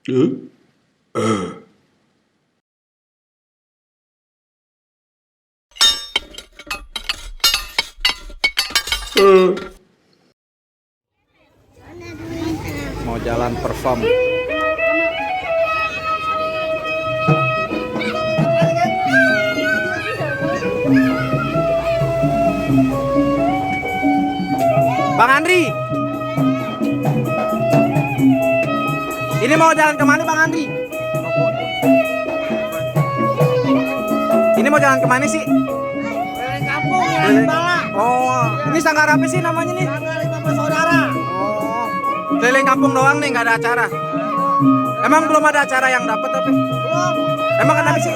Mau jalan perform. Bang Andri, ini mau jalan kemana Bang Andri? Ini mau jalan kemana sih? Keliling kampung, keliling bala. Oh, ini sanggar apa sih namanya nih? Tanggal 15 saudara. Oh, keliling kampung doang nih, nggak ada acara. Emang belum ada acara yang dapat tapi? Belum. Emang kenapa sih?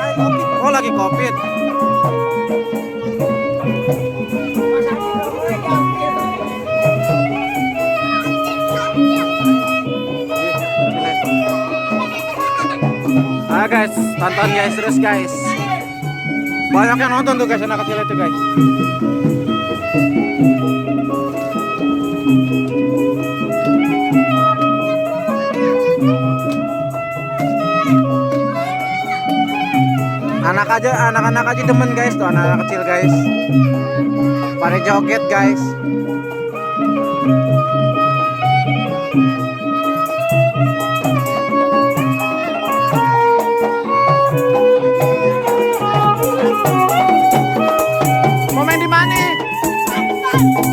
Oh, lagi COVID. Ah guys, tonton guys terus guys. Banyak yang nonton tuh guys, anak kecil itu guys. Anak-anak aja demen guys tuh, anak-anak kecil guys. Pada joget guys. Mau main di mana?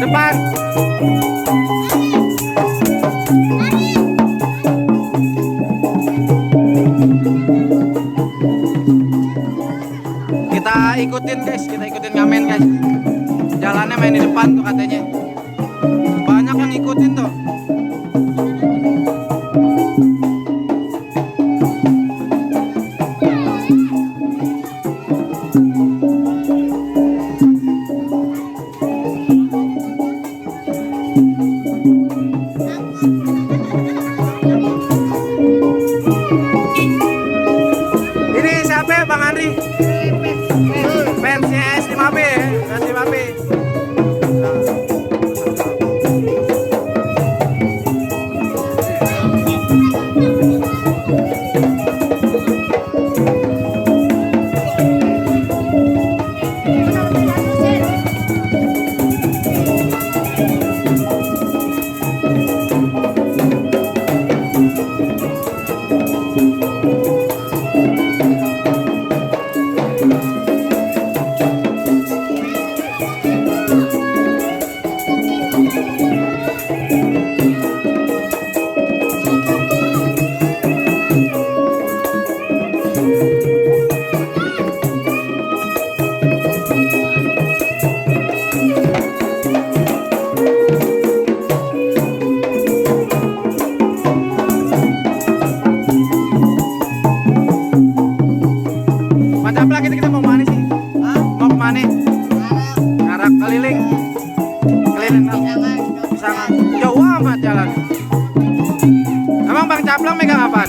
Depan. Kita ikutin guys, kita ikutin ngamen guys. Jalannya main di depan tuh katanya. Banyak yang ikutin tuh. Ini siapa ya Bang Andri? Fansnya S5B ya? S5B. Mantap lah, kita mau kemana sih? Mau kemana? Ngarak keliling. Keliling Pisangan. Jauh amat jalan. Emang Bang Caplang megang apaan?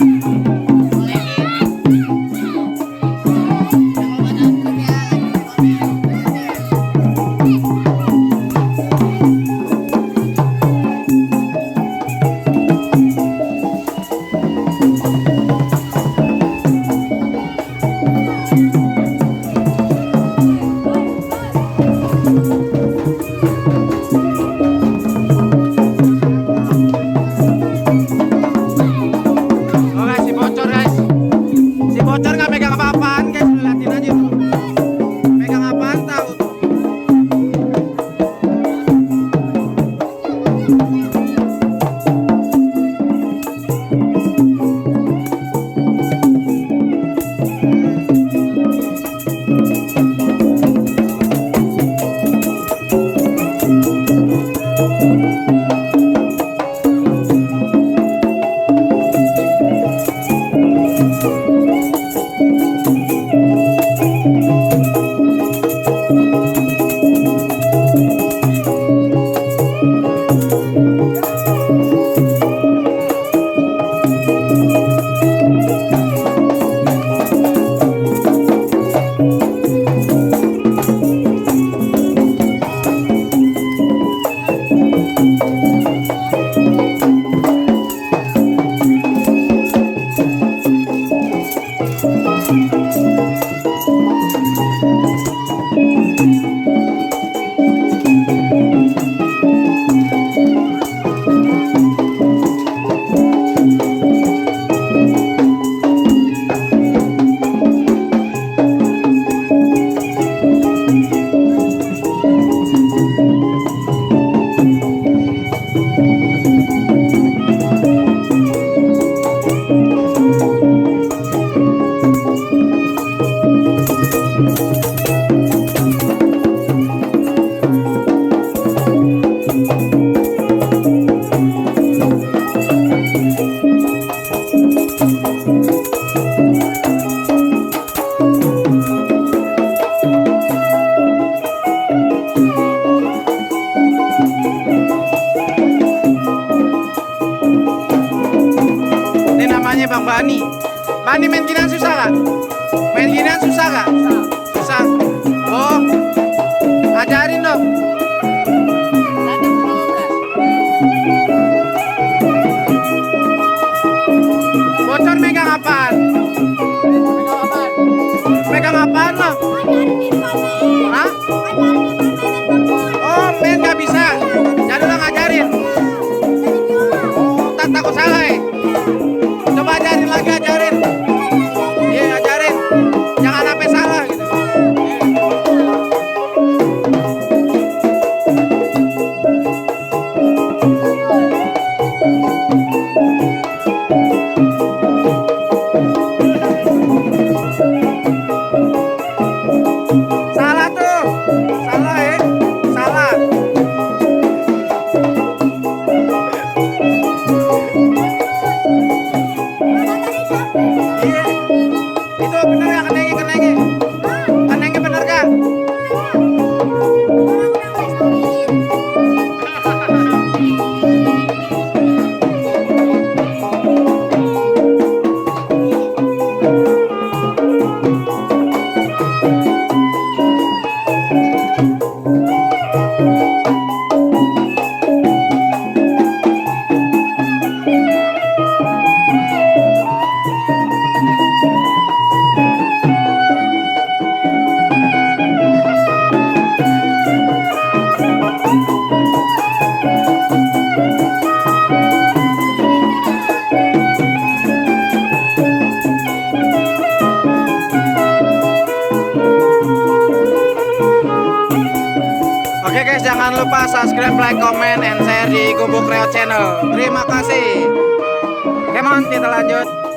Bang Bani. Bani main ginian susah gak? Main ginian susah gak? Susah. Oh, ajarin dong. Bocor megang apaan? Megang apaan lo? Hah? Oh, main gak bisa. Jadi lo ngajarin. Oh, tak takut salah ya? Coba ajarin lagi, ajarin. Iya, ajarin. Jangan sampai salah gitu. Salah tuh. Salah ya. Salah. Iya. Itu bener ya, kenengi, kenengi. Kenengi bener gak? Oke guys, jangan lupa subscribe, like, comment, and share di Gubuk Reot Channel. Terima kasih. Come on, kita lanjut.